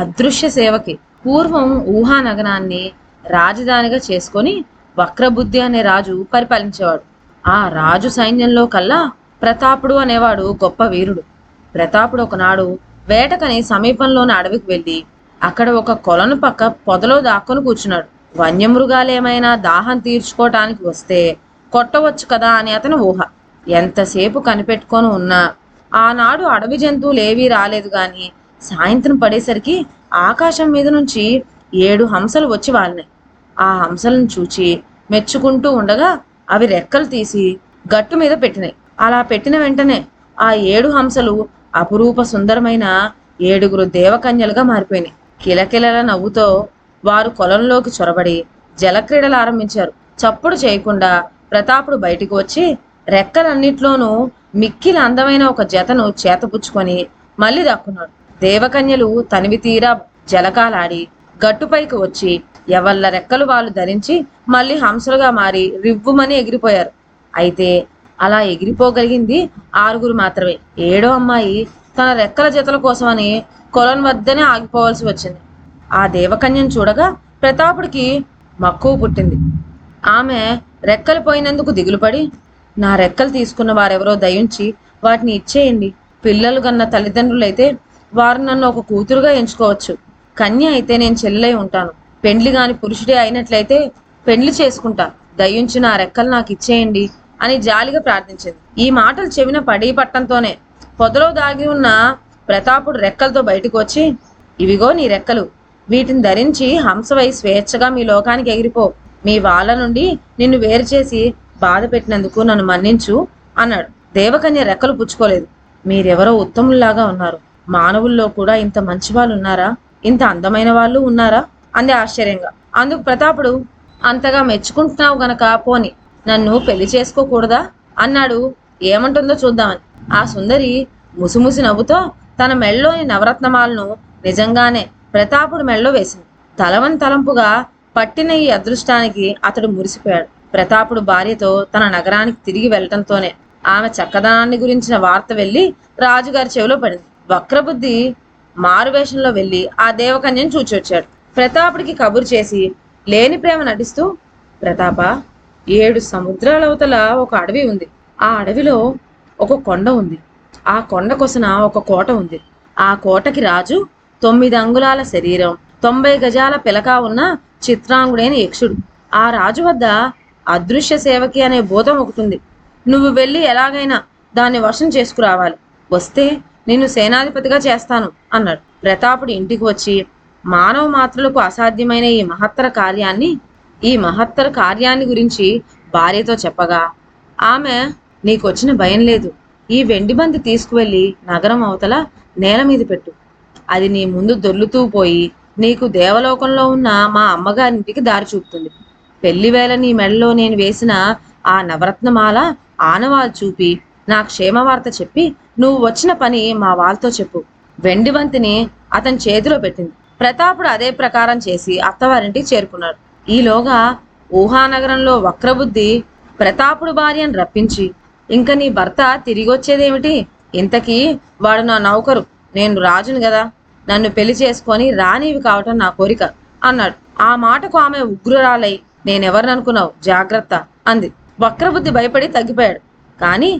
అదృశ్య సేవకి. పూర్వం ఊహానగరాన్ని రాజధానిగా చేసుకొని వక్రబుద్ధి అనే రాజు పరిపాలించేవాడు. ఆ రాజు సైన్యంలో కల్లా ప్రతాపుడు అనేవాడు గొప్ప వీరుడు. ప్రతాపుడు ఒకనాడు వేటకని సమీపంలోని అడవికి వెళ్ళి అక్కడ ఒక కొలను పక్క పొదలో దాక్కొని కూర్చున్నాడు. వన్యమృగాలేమైనా దాహం తీర్చుకోవటానికి వస్తే కొట్టవచ్చు కదా అని అతని ఊహ. ఎంతసేపు కనిపెట్టుకొని ఉన్నా ఆనాడు అడవి జంతువులు ఏవీ రాలేదు గాని సాయంత్రం పడేసరికి ఆకాశం మీద నుంచి 7 హంసలు వచ్చి వాలినాయి. ఆ హంసలను చూచి మెచ్చుకుంటూ ఉండగా అవి రెక్కలు తీసి గట్టు మీద పెట్టినాయి. అలా పెట్టిన వెంటనే ఆ 7 హంసలు అపురూప సుందరమైన 7 దేవకన్యలుగా మారిపోయినాయి. కిలకిలల నవ్వుతో వారు కొలంలోకి చొరబడి జలక్రీడలు ఆరంభించారు. చప్పుడు చేయకుండా ప్రతాపుడు బయటికి వచ్చి రెక్కలన్నిట్లోనూ మిక్కిలి అందమైన ఒక జతను చేతపుచ్చుకొని మళ్ళీ దక్కున్నాడు. దేవకన్యలు తనివి తీరా జలకాలాడి గట్టుపైకి వచ్చి ఎవళ్ళ రెక్కలు వాళ్ళు ధరించి మళ్ళీ హంసలుగా మారి రివ్వుమని ఎగిరిపోయారు. అయితే అలా ఎగిరిపోగలిగింది 6 మాత్రమే. 7వ అమ్మాయి తన రెక్కల జతల కోసమని కొలను వద్దనే ఆగిపోవలసి వచ్చింది. ఆ దేవకన్యను చూడగా ప్రతాపుడికి మక్కువ పుట్టింది. ఆమె రెక్కలు పోయినందుకు దిగులుపడి, నా రెక్కలు తీసుకున్న వారెవరో దయించి వాటిని ఇచ్చేయండి. పిల్లలు కన్న తల్లిదండ్రులైతే వారు నన్ను ఒక కూతురుగా ఎంచుకోవచ్చు. కన్య అయితే నేను చెల్లెలై ఉంటాను. పెండ్లి గాని పురుషుడే అయినట్లయితే పెండ్లి చేసుకుంటా. దయించి నా రెక్కలు నాకు ఇచ్చేయండి అని జాలిగా ప్రార్థించింది. ఈ మాటలు చెవిన పడి పట్టంతోనే పొదలో దాగి ఉన్న ప్రతాపుడు రెక్కలతో బయటకు వచ్చి, ఇవిగో నీ రెక్కలు. వీటిని ధరించి హంసవై స్వేచ్ఛగా మీ లోకానికి ఎగిరిపో. మీ వాళ్ళ నుండి నిన్ను వేరు చేసి బాధ పెట్టినందుకు నన్ను మన్నించు అన్నాడు. దేవకన్య రెక్కలు పుచ్చుకోలేదు. మీరెవరో ఉత్తముల్లాగా ఉన్నారు. మానవుల్లో కూడా ఇంత మంచి వాళ్ళు ఉన్నారా? ఇంత అందమైన వాళ్ళు ఉన్నారా అంది ఆశ్చర్యంగా. అందుకు ప్రతాపుడు, అంతగా మెచ్చుకుంటున్నావు గనక పోని నన్ను పెళ్లి చేసుకోకూడదా అన్నాడు. ఏమంటుందో చూద్దామని. ఆ సుందరి ముసిముసి నవ్వుతో తన మెళ్ళలోని నవరత్నమాలను నిజంగానే ప్రతాపుడు మెళ్ళలో వేసింది. తలవని తలంపుగా పట్టిన ఈ అదృష్టానికి అతడు మురిసిపోయాడు. ప్రతాపుడు భార్యతో తన నగరానికి తిరిగి వెళ్లటంతోనే ఆమె చక్కదనాన్ని గురించిన వార్త వెళ్ళి రాజుగారి చెవిలో పడింది. వక్రబుద్ధి మారువేషంలో వెళ్ళి ఆ దేవకన్యను చూచొచ్చాడు. ప్రతాపుడికి కబురు చేసి లేని ప్రేమ నటిస్తూ, ప్రతాప, 7 సముద్రాలవతల ఒక అడవి ఉంది. ఆ అడవిలో ఒక కొండ ఉంది. ఆ కొండ కొసన ఒక కోట ఉంది. ఆ కోటకి రాజు 9 అంగుళాల శరీరం, 90 గజాల పిలక ఉన్న చిత్రాంగుడైన యక్షుడు. ఆ రాజు వద్ద అదృశ్య సేవకి అనే భూతం ఒకటి ఉంది. నువ్వు వెళ్ళి ఎలాగైనా దాన్ని వశం చేసుకురావాలి. వస్తే నిన్ను సేనాధిపతిగా చేస్తాను అన్నాడు. ప్రతాపుడు ఇంటికి వచ్చి మానవ మాత్రులకు అసాధ్యమైన ఈ మహత్తర కార్యాన్ని గురించి భార్యతో చెప్పగా ఆమె, నీకొచ్చిన భయం లేదు. ఈ వెండి బంతి తీసుకువెళ్ళి నగరం అవతల నేల మీద పెట్టు. అది నీ ముందు దొర్లుతూ పోయి నీకు దేవలోకంలో ఉన్న మా అమ్మగారింటికి దారి చూపుతుంది. పెళ్లి వేళ నీ మెడలో నేను వేసిన ఆ నవరత్నమాల ఆనవాలు చూపి నా క్షేమవార్త చెప్పి నువ్వు వచ్చిన పని మా వాళ్ళతో చెప్పు. వెండి బంతిని అతని చేతిలో పెట్టింది. ప్రతాపుడు అదే ప్రకారం చేసి అత్తవారింటికి చేరుకున్నాడు. ఈలోగా ఊహానగరంలో వక్రబుద్ధి ప్రతాపుడు భార్యను రప్పించి, ఇంక నీ భర్త తిరిగి వచ్చేదేమిటి? ఇంతకీ వాడు నా నౌకరు, నేను రాజును గదా, నన్ను పెళ్లి చేసుకొని రాణివి కావటం నా కోరిక అన్నాడు. ఆ మాటకు ఆమె ఉగ్రురాలై, నేనెవరిననుకున్నావు, జాగ్రత్త అంది. వక్రబుద్ధి భయపడి తగ్గిపోయాడు. కానీ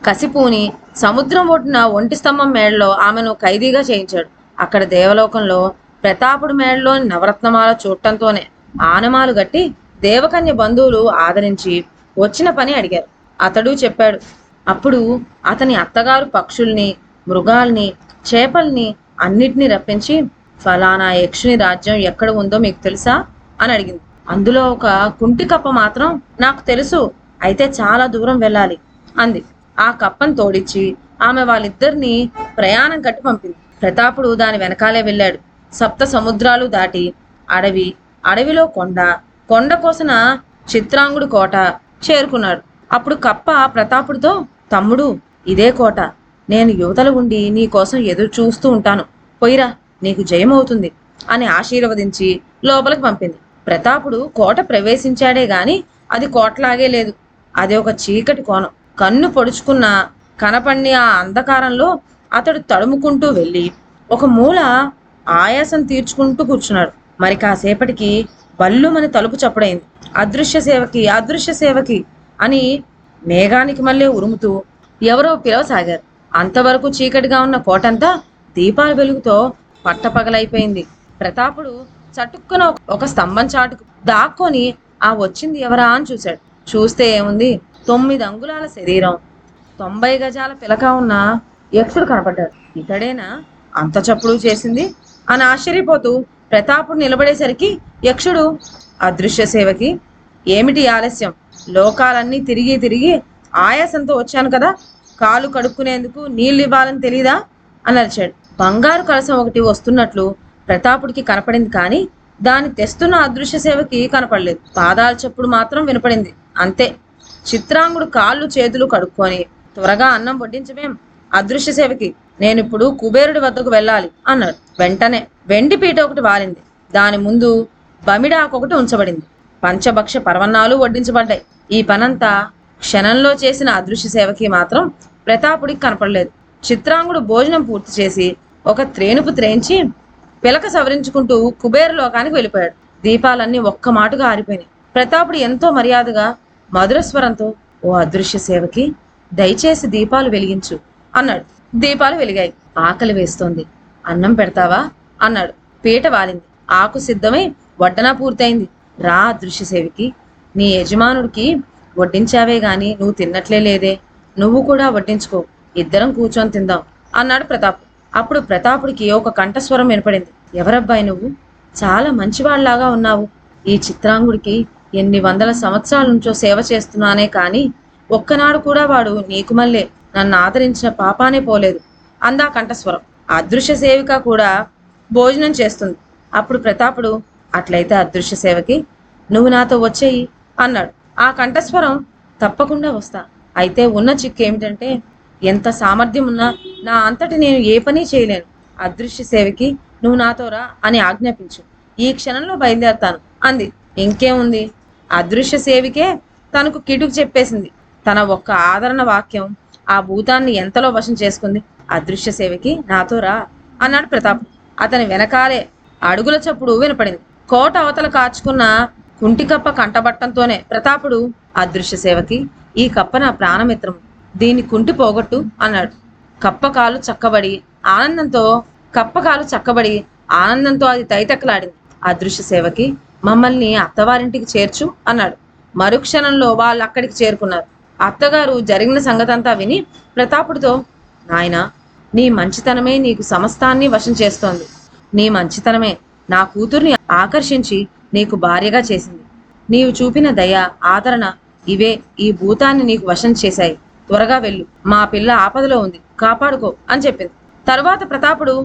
కసిపూని సముద్రం ఒడ్డున ఒంటి స్తంభం మేడలో ఆమెను ఖైదీగా చేయించాడు. అక్కడ దేవలోకంలో ప్రతాపుడు మేడలోని నవరత్నమాల చూడటంతోనే ఆనమాలు గట్టి దేవకన్య బంధువులు ఆదరించి వచ్చిన పని అడిగారు. అతడు చెప్పాడు. అప్పుడు అతని అత్తగారు పక్షుల్ని, మృగాల్ని, చేపల్ని అన్నిటినీ రప్పించి, ఫలానా యక్షుని రాజ్యం ఎక్కడ ఉందో మీకు తెలుసా అని అడిగింది. అందులో ఒక కుంటి కప్ప మాత్రం నాకు తెలుసు, అయితే చాలా దూరం వెళ్ళాలి అంది. ఆ కప్పను తోడిచ్చి ఆమె వాళ్ళిద్దరినీ ప్రయాణం కట్టి పంపింది. ప్రతాపుడు దాని వెనకాలే వెళ్ళాడు. 7 సముద్రాలు దాటి అడవిలో కొండ కోసన చిత్రాంగుడి కోట చేరుకున్నాడు. అప్పుడు కప్ప ప్రతాపుడితో, తమ్ముడు, ఇదే కోట. నేను యువతల ఉండి నీ కోసం ఎదురు చూస్తూ ఉంటాను. పోయిరా, నీకు జయమవుతుంది అని ఆశీర్వదించి లోపలికి పంపింది. ప్రతాపుడు కోట ప్రవేశించాడే గాని అది కోటలాగే లేదు. అది ఒక చీకటి కోణం. కన్ను పొడుచుకున్న కనపడిన ఆ అంధకారంలో అతడు తడుముకుంటూ వెళ్ళి ఒక మూల ఆయాసం తీర్చుకుంటూ కూర్చున్నాడు. మరి కాసేపటికి బల్లుమని తలుపు చప్పుడైంది. అదృశ్య సేవకి అని మేఘానికి మళ్ళీ ఉరుముతూ ఎవరో పిలవసాగారు. అంతవరకు చీకటిగా ఉన్న కోటంతా దీపాల వెలుగుతో పట్టపగలైపోయింది. ప్రతాపుడు చటుక్కున ఒక స్తంభం చాటుకు దాక్కొని ఆ వచ్చింది ఎవరా అని చూశాడు. చూస్తే ఏముంది, 9 అంగుళాల శరీరం, 90 గజాల పిలక ఉన్న యక్షుడు కనపడ్డాడు. ఇతడేనా అంత చప్పుడు చేసింది అని ఆశ్చర్యపోతూ ప్రతాపుడు నిలబడేసరికి యక్షుడు, అదృశ్య సేవకి, ఏమిటి ఆలస్యం? లోకాలన్నీ తిరిగి తిరిగి ఆయాసంతో వచ్చాను కదా, కాలు కడుక్కునేందుకు నీళ్ళు ఇవ్వాలని తెలీదా అని అరిచాడు. బంగారు కలసం ఒకటి వస్తున్నట్లు ప్రతాపుడికి కనపడింది, కానీ దాన్ని తెస్తున్న అదృశ్య సేవకి కనపడలేదు. పాదాల చప్పుడు మాత్రం వినపడింది, అంతే. చిత్రాంగుడు కాళ్ళు చేతులు కడుక్కొని త్వరగా అన్నం వడ్డించమేం అదృశ్య సేవకి, నేనిప్పుడు కుబేరుడి వద్దకు వెళ్ళాలి అన్నాడు. వెంటనే వెండి పీట ఒకటి వాలింది. దాని ముందు బమిడాకొకటి ఉంచబడింది. పంచభక్ష పర్వన్నాలు వడ్డించబడ్డాయి. ఈ పనంతా క్షణంలో చేసిన అదృశ్య సేవకి మాత్రం ప్రతాపుడికి కనపడలేదు. చిత్రాంగుడు భోజనం పూర్తి చేసి ఒక త్రేణుపు త్రేంచి పిలక సవరించుకుంటూ కుబేరు లోకానికి వెళ్ళిపోయాడు. దీపాలన్నీ ఒక్క మాటుగా ఆరిపోయినాయి. ప్రతాపుడు ఎంతో మర్యాదగా మధురస్వరంతో, ఓ అదృశ్య సేవకి, దయచేసి దీపాలు వెలిగించు అన్నాడు. దీపాలు వెలిగాయి. ఆకలి వేస్తోంది, అన్నం పెడతావా అన్నాడు. పీట వాలింది. ఆకు సిద్ధమై వడ్డన పూర్తయింది. రా అదృశ్య సేవకి, నీ యజమానుడికి వడ్డించావే గాని నువ్వు తిన్నట్లే లేదే, నువ్వు కూడా వడ్డించుకో, ఇద్దరం కూర్చొని తిందాం అన్నాడు ప్రతాప్. అప్పుడు ప్రతాపుడికి ఒక కంఠస్వరం వినపడింది. ఎవరబ్బాయి నువ్వు? చాలా మంచివాళ్లాగా ఉన్నావు. ఈ చిత్రాంగుడికి ఎన్ని వందల సంవత్సరాల నుంచో సేవ చేస్తున్నానే కాని ఒక్కనాడు కూడా వాడు నీకు మళ్ళీ నన్ను ఆదరించిన పాపానే పోలేదు అందా కంఠస్వరం. అదృశ్య సేవిక కూడా భోజనం చేస్తుంది. అప్పుడు ప్రతాపుడు, అట్లయితే అదృశ్య సేవకి, నువ్వు నాతో వచ్చేయి అన్నాడు. ఆ కంఠస్వరం, తప్పకుండా వస్తా. అయితే ఉన్న చిక్కు ఏమిటంటే, ఎంత సామర్థ్యం ఉన్నా నా అంతటి నేను ఏ పని చేయలేను. అదృశ్య సేవకి, నువ్వు నాతో రా అని ఆజ్ఞాపించు, ఈ క్షణంలో బయలుదేరతాను అంది. ఇంకేముంది, అదృశ్య సేవికే తనకు కిటుకు చెప్పేసింది. తన ఒక్క ఆదరణ వాక్యం ఆ భూతాన్ని ఎంతలో వశం చేసుకుంది. అదృశ్య సేవకి, నాతో రా అన్నాడు ప్రతాప్. అతని వెనకాలే అడుగుల చప్పుడు వినపడింది. కోట అవతల కాచుకున్న కుంటికప్ప కంటబట్టంతోనే ప్రతాపుడు, అదృశ్య సేవకి, ఈ కప్ప నా ప్రాణమిత్రము, దీన్ని కుంటి పోగొట్టు అన్నాడు. కప్పకాలు చక్కబడి ఆనందంతో అది తైతక్కలాడింది. అదృశ్య సేవకి, మమ్మల్ని అత్తవారింటికి చేర్చు అన్నాడు. మరుక్షణంలో వాళ్ళు అక్కడికి చేరుకున్నారు. అత్తగారు జరిగిన సంగతంతా విని ప్రతాపుడితో, నాయనా, నీ మంచితనమే నీకు సమస్తాన్ని వశం చేస్తోంది. నీ మంచితనమే నా కూతుర్ని ఆకర్షించి నీకు భార్యగా చేసింది. నీవు చూపిన దయ, ఆదరణ ఇవే ఈ భూతాన్ని నీకు వశం చేశాయి. త్వరగా వెళ్ళు, మా పిల్ల ఆపదలో ఉంది, కాపాడుకో అని చెప్పింది. తర్వాత ప్రతాపుడు,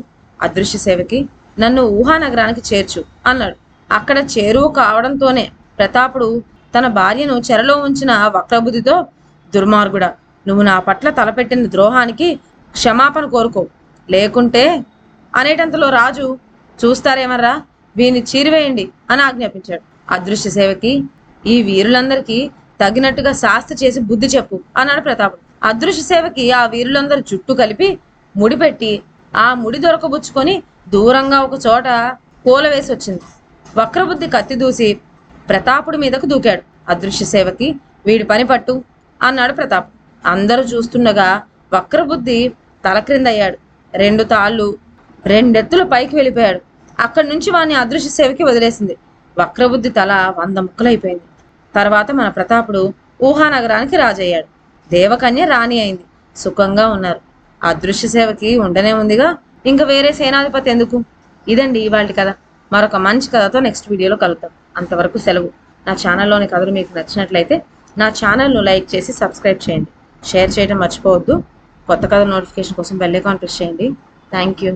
అదృశ్య సేవకి, నన్ను ఊహానగరానికి చేర్చు అన్నాడు. అక్కడ చేరువ కావడంతోనే ప్రతాపుడు తన భార్యను చెరలో ఉంచిన వక్రబుద్ధితో, దుర్మార్గుడా, నువ్వు నా పట్ల తలపెట్టిన ద్రోహానికి క్షమాపణ కోరుకో, లేకుంటే అనేటంతలో రాజు, చూస్తారేమర్రా, వీని చీరివేయండి అని ఆజ్ఞాపించాడు. అదృశ్య సేవకి, ఈ వీరులందరికీ తగినట్టుగా శాస్త్ర చేసి బుద్ధి చెప్పు అన్నాడు ప్రతాపుడు. అదృశ్య సేవకి ఆ వీరులందరూ చుట్టూ కలిపి ముడిపెట్టి ఆ ముడి దొరకబుచ్చుకొని దూరంగా ఒక చోట కూలవేసి వచ్చింది. వక్రబుద్ధి కత్తి దూసి ప్రతాపుడి మీదకు దూకాడు. అదృశ్య సేవకి, వీడి పని పట్టు అన్నాడు ప్రతాప్. అందరూ చూస్తుండగా వక్రబుద్ధి తల క్రిందయ్యాడు. 2 తాళ్ళు 2 ఎత్తులు పైకి వెళ్ళిపోయాడు. అక్కడి నుంచి వాడిని అదృశ్య సేవకి వదిలేసింది. వక్రబుద్ధి తల 100 ముక్కలైపోయింది. తర్వాత మన ప్రతాపుడు ఊహానగరానికి రాజయ్యాడు. దేవకన్య రాణి అయింది. సుఖంగా ఉన్నారు. అదృశ్య సేవకి ఉండనే ఉందిగా, ఇంకా వేరే సేనాధిపతి ఎందుకు? ఇదండి ఇవాళ కథ. మరొక మంచి కథతో నెక్స్ట్ వీడియోలో కలుద్దాం. అంతవరకు సెలవు. నా ఛానల్లోని కథలు మీకు నచ్చినట్లయితే నా ఛానల్ను లైక్ చేసి సబ్స్క్రైబ్ చేయండి. షేర్ చేయడం మర్చిపోవద్దు. కొత్త కథ నోటిఫికేషన్ కోసం బెల్ ఐకాన్ ప్రెస్ చేయండి. Thank you.